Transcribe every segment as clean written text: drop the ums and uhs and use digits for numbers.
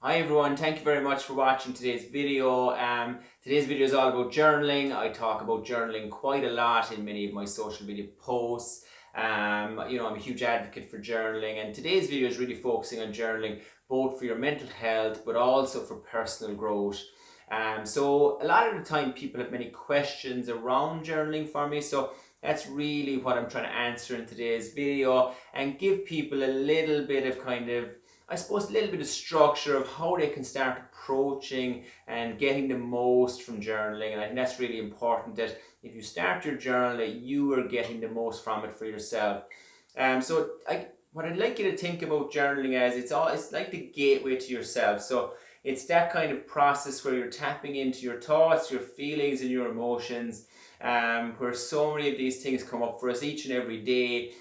Hi everyone, thank you very much for watching today's video. Today's video is all about journaling. I talk about journaling quite a lot in many of my social media posts. I'm a huge advocate for journaling, and today's video is really focusing on journaling both for your mental health but also for personal growth. So a lot of the time people have many questions around journaling for me, so that's really what I'm trying to answer in today's video and give people a little bit of a little bit of structure of how they can start approaching and getting the most from journaling. And I think that's really important, that if you start your journal, that you are getting the most from it for yourself. What I'd like you to think about journaling as, it's like the gateway to yourself. So it's that kind of process where you're tapping into your thoughts, your feelings and your emotions, where so many of these things come up for us each and every day.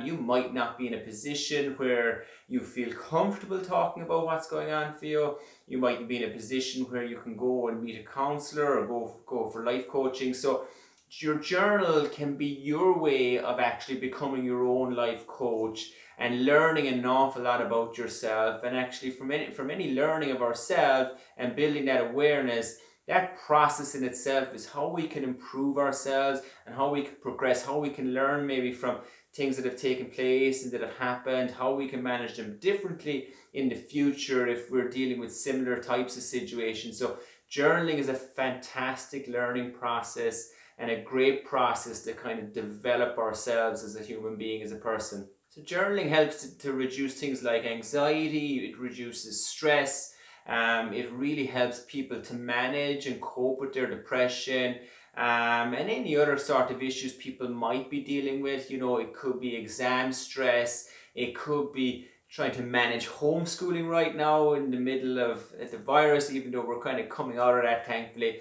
You might not be in a position where you feel comfortable talking about what's going on for you. You might be in a position where you can go and meet a counselor or go for life coaching. So your journal can be your way of actually becoming your own life coach and learning an awful lot about yourself. And actually from any learning of ourselves and building that awareness, that process in itself is how we can improve ourselves and how we can progress, how we can learn maybe from things that have taken place and that have happened, how we can manage them differently in the future if we're dealing with similar types of situations. So journaling is a fantastic learning process and a great process to kind of develop ourselves as a human being, as a person. So journaling helps to reduce things like anxiety, it reduces stress, it really helps people to manage and cope with their depression, and any other sort of issues people might be dealing with. You know, it could be exam stress, it could be trying to manage homeschooling right now in the middle of the virus, even though we're kind of coming out of that, thankfully.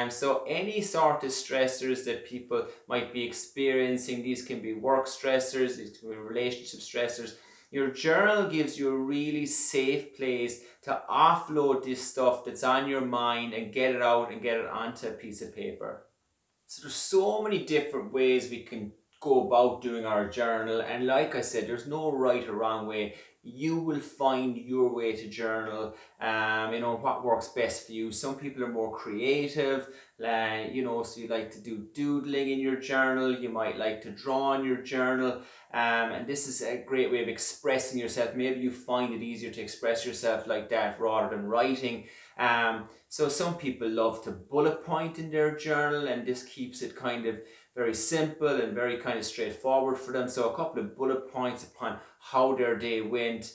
So any sort of stressors that people might be experiencing, these can be work stressors, these can be relationship stressors. Your journal gives you a really safe place to offload this stuff that's on your mind and get it out and get it onto a piece of paper. So there's so many different ways we can go about doing our journal, and like I said, there's no right or wrong way. You will find your way to journal, what works best for you. Some people are more creative, so you like to do doodling in your journal, you might like to draw in your journal, and this is a great way of expressing yourself. Maybe you find it easier to express yourself like that rather than writing. So some people love to bullet point in their journal, and this keeps it kind of very simple and very kind of straightforward for them. So a couple of bullet points upon how their day went.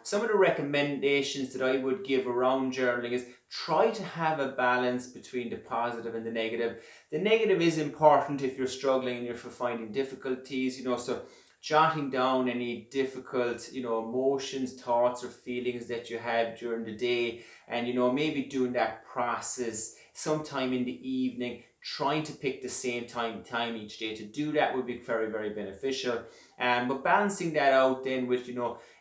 Some of the recommendations that I would give around journaling is try to have a balance between the positive and the negative. The negative is important if you're struggling and you're finding difficulties, so jotting down any difficult, emotions, thoughts or feelings that you have during the day, and maybe doing that process sometime in the evening, trying to pick the same time each day to do that would be very, very beneficial. But balancing that out then with,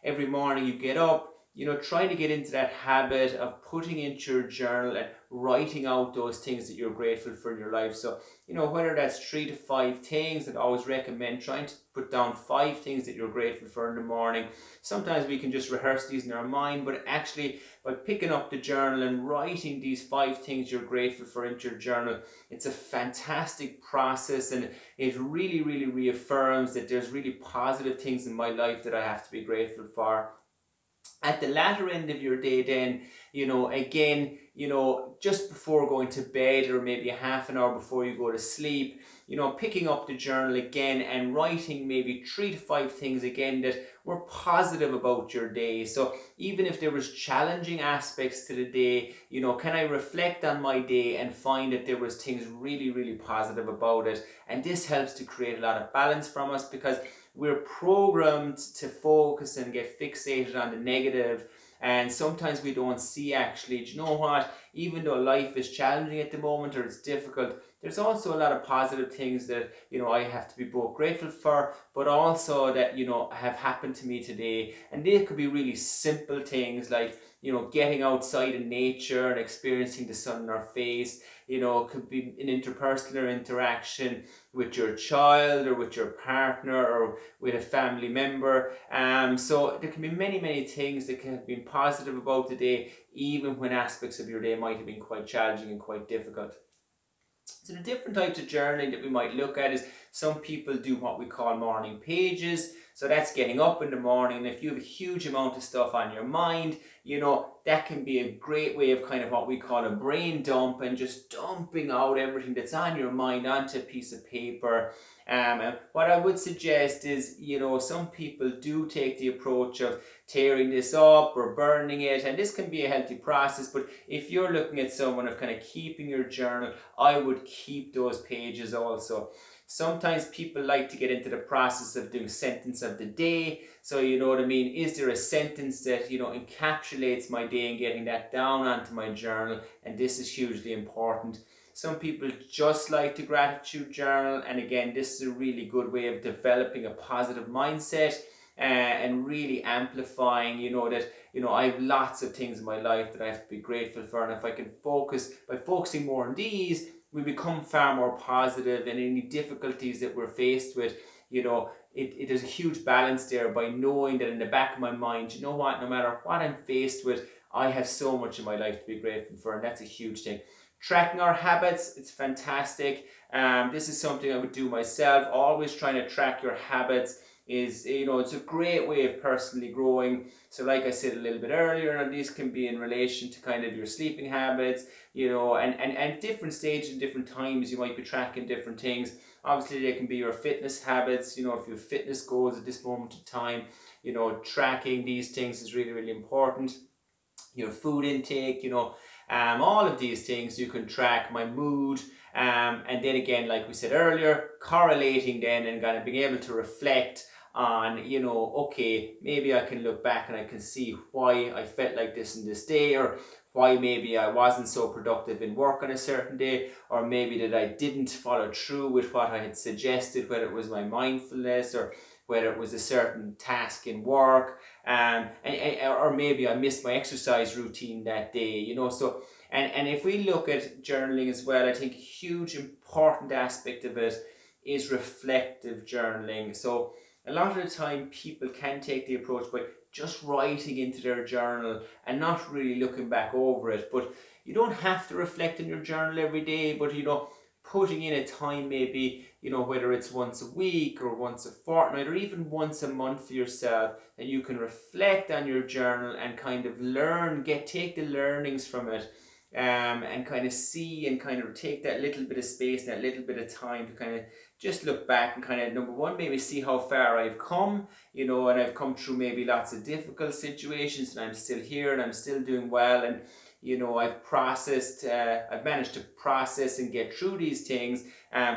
every morning you get up, trying to get into that habit of putting into your journal and writing out those things that you're grateful for in your life. So, whether that's 3 to 5 things, I'd always recommend trying to put down 5 things that you're grateful for in the morning. Sometimes we can just rehearse these in our mind, but actually by picking up the journal and writing these 5 things you're grateful for into your journal, it's a fantastic process, and it really, really reaffirms that there's really positive things in my life that I have to be grateful for. At the latter end of your day then, again, just before going to bed or maybe a half an hour before you go to sleep, picking up the journal again and writing maybe 3 to 5 things again that were positive about your day. So even if there was challenging aspects to the day, can I reflect on my day and find that there was things really, really positive about it? And this helps to create a lot of balance from us, because we're programmed to focus and get fixated on the negative, and sometimes we don't see actually, do you know what, even though life is challenging at the moment or it's difficult, there's also a lot of positive things that, you know, I have to be both grateful for, but also that, you know, have happened to me today. And they could be really simple things like, you know, getting outside in nature and experiencing the sun in our face. You know, it could be an interpersonal interaction with your child or with your partner or with a family member. So there can be many things that can have been positive about the day, even when aspects of your day might have been quite challenging and quite difficult. So the different types of journaling that we might look at is some people do what we call morning pages. So that's getting up in the morning, and if you have a huge amount of stuff on your mind, you know, that can be a great way of kind of what we call a brain dump, and just dumping out everything that's on your mind onto a piece of paper. And what I would suggest is, you know, some people do take the approach of tearing this up or burning it, and this can be a healthy process. But if you're looking at someone of kind of keeping your journal, I would keep those pages also. Sometimes people like to get into the process of doing sentence of the day. So, you know what I mean? Is there a sentence that, you know, encapsulates my day, and getting that down onto my journal? And this is hugely important. Some people just like to gratitude journal. And again, this is a really good way of developing a positive mindset and really amplifying, you know, that, you know, I have lots of things in my life that I have to be grateful for. And if I can focus, by focusing more on these, we become far more positive, and any difficulties that we're faced with, you know, it is a huge balance there by knowing that in the back of my mind, you know what, no matter what I'm faced with, I have so much in my life to be grateful for, and that's a huge thing. Tracking our habits, it's fantastic. This is something I would do myself, always trying to track your habits. Is, you know, it's a great way of personally growing. So like I said a little bit earlier, and these can be in relation to kind of your sleeping habits, you know, and different stages and different times you might be tracking different things. Obviously they can be your fitness habits, you know, if you have fitness goals at this moment of time, you know, tracking these things is really important. Your food intake, you know, all of these things you can track. My mood, and then again, like we said earlier, correlating then and kind of being able to reflect on, you know, okay, maybe I can look back and I can see why I felt like this in this day, or why maybe I wasn't so productive in work on a certain day, or maybe that I didn't follow through with what I had suggested, whether it was my mindfulness or whether it was a certain task in work, or maybe I missed my exercise routine that day, you know. So and if we look at journaling as well, I think a huge important aspect of it is reflective journaling. So a lot of the time people can take the approach by just writing into their journal and not really looking back over it. But you don't have to reflect in your journal every day, but, you know, putting in a time, maybe, you know, whether it's once a week or once a fortnight or even once a month for yourself, that you can reflect on your journal and kind of learn, take the learnings from it, and kind of see and kind of take that little bit of space and that little bit of time to kind of just look back and kind of, number one, maybe see how far I've come, you know, and I've come through maybe lots of difficult situations and I'm still here and I'm still doing well, and, you know, I've managed to process and get through these things,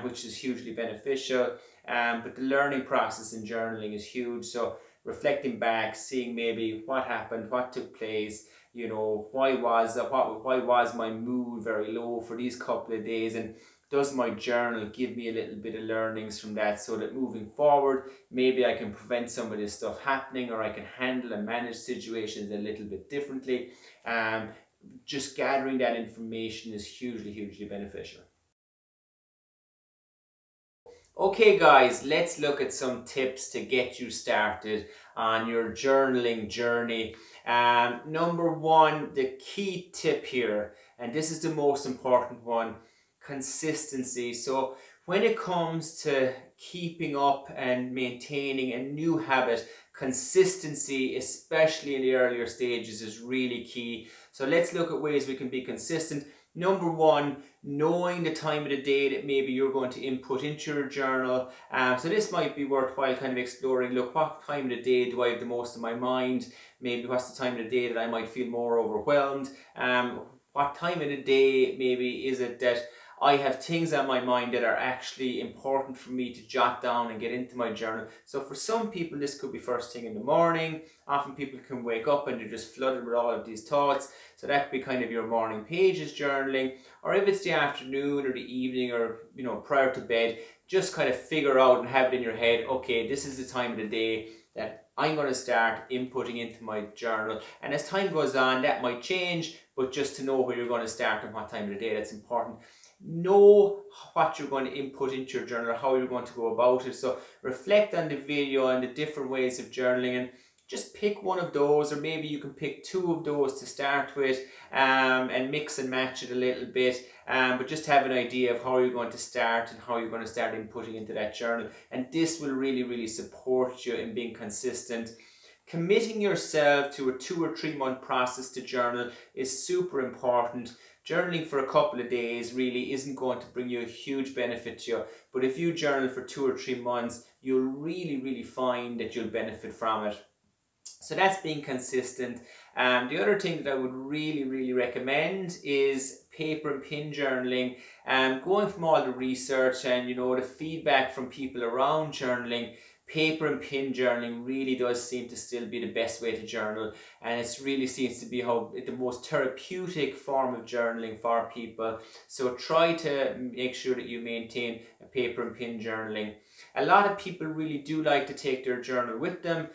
which is hugely beneficial. But the learning process in journaling is huge. So reflecting back, seeing maybe what happened, what took place, you know, why was my mood very low for these couple of days, and does my journal give me a little bit of learnings from that, so that moving forward, maybe I can prevent some of this stuff happening, or I can handle and manage situations a little bit differently. Just gathering that information is hugely beneficial. Okay guys, let's look at some tips to get you started on your journaling journey. Number one, the key tip here, and this is the most important one, consistency. So when it comes to keeping up and maintaining a new habit, consistency, especially in the earlier stages, is really key. So let's look at ways we can be consistent. Number one, knowing the time of the day that maybe you're going to input into your journal. So this might be worthwhile kind of exploring, look, what time of the day do I have the most in my mind? Maybe what's the time of the day that I might feel more overwhelmed? What time of the day maybe is it that I have things on my mind that are actually important for me to jot down and get into my journal. So for some people, this could be first thing in the morning. Often people can wake up and they're just flooded with all of these thoughts. So that could be kind of your morning pages journaling. Or if it's the afternoon or the evening, or prior to bed, just kind of figure out and have it in your head, okay, this is the time of the day that I'm going to start inputting into my journal. And as time goes on, that might change, but just to know where you're going to start and what time of the day, that's important. Know what you're going to input into your journal, how you're going to go about it. So reflect on the video and the different ways of journaling, and just pick one of those, or maybe you can pick two of those to start with, and mix and match it a little bit, but just have an idea of how you're going to start and how you're going to start inputting into that journal. And this will really support you in being consistent. Committing yourself to a 2 or 3 month process to journal is super important. Journaling for a couple of days really isn't going to bring you a huge benefit to you, but if you journal for 2 or 3 months, you'll really find that you'll benefit from it. So that's being consistent. The other thing that I would really recommend is paper and pen journaling. Going from all the research and the feedback from people around journaling, paper and pen journaling really does seem to still be the best way to journal, and it really seems to be the most therapeutic form of journaling for people. So try to make sure that you maintain a paper and pen journaling. A lot of people really do like to take their journal with them,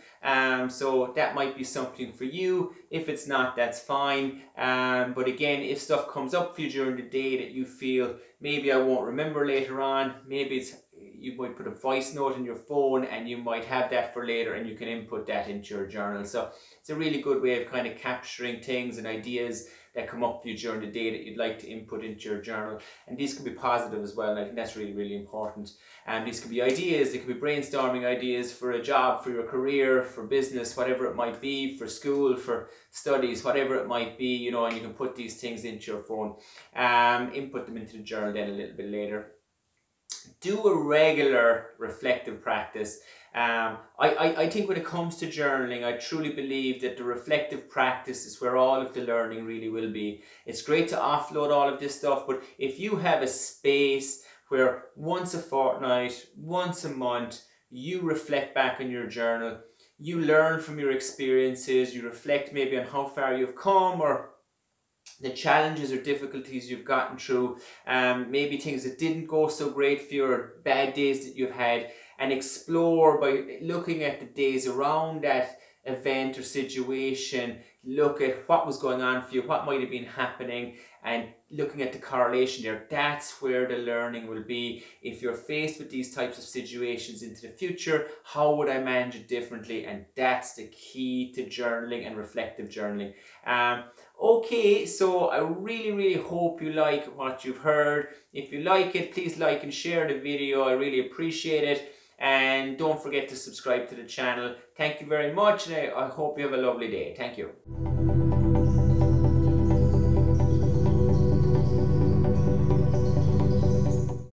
so that might be something for you. If it's not, that's fine. But again, if stuff comes up for you during the day that you feel maybe I won't remember later on, maybe you might put a voice note in your phone and you might have that for later, and you can input that into your journal. So it's a really good way of kind of capturing things and ideas that come up for you during the day that you'd like to input into your journal. And these can be positive as well, and I think that's really important. And these could be ideas, they could be brainstorming ideas for a job, for your career, for business, whatever it might be, for school, for studies, whatever it might be, and you can put these things into your phone. Input them into the journal then a little bit later. Do a regular reflective practice. I think when it comes to journaling, I truly believe that the reflective practice is where all of the learning really will be. It's great to offload all of this stuff, but if you have a space where once a fortnight, once a month, you reflect back on your journal, you learn from your experiences, you reflect maybe on how far you've come, or the challenges or difficulties you've gotten through, maybe things that didn't go so great for you, or bad days that you've had, and explore by looking at the days around that event or situation. Look at what was going on for you, what might have been happening, and looking at the correlation there. That's where the learning will be. If you're faced with these types of situations into the future, how would I manage it differently? And that's the key to journaling and reflective journaling. Okay, so I really hope you like what you've heard. If you like it, please like and share the video. I really appreciate it. And don't forget to subscribe to the channel. Thank you very much, and I hope you have a lovely day. Thank you.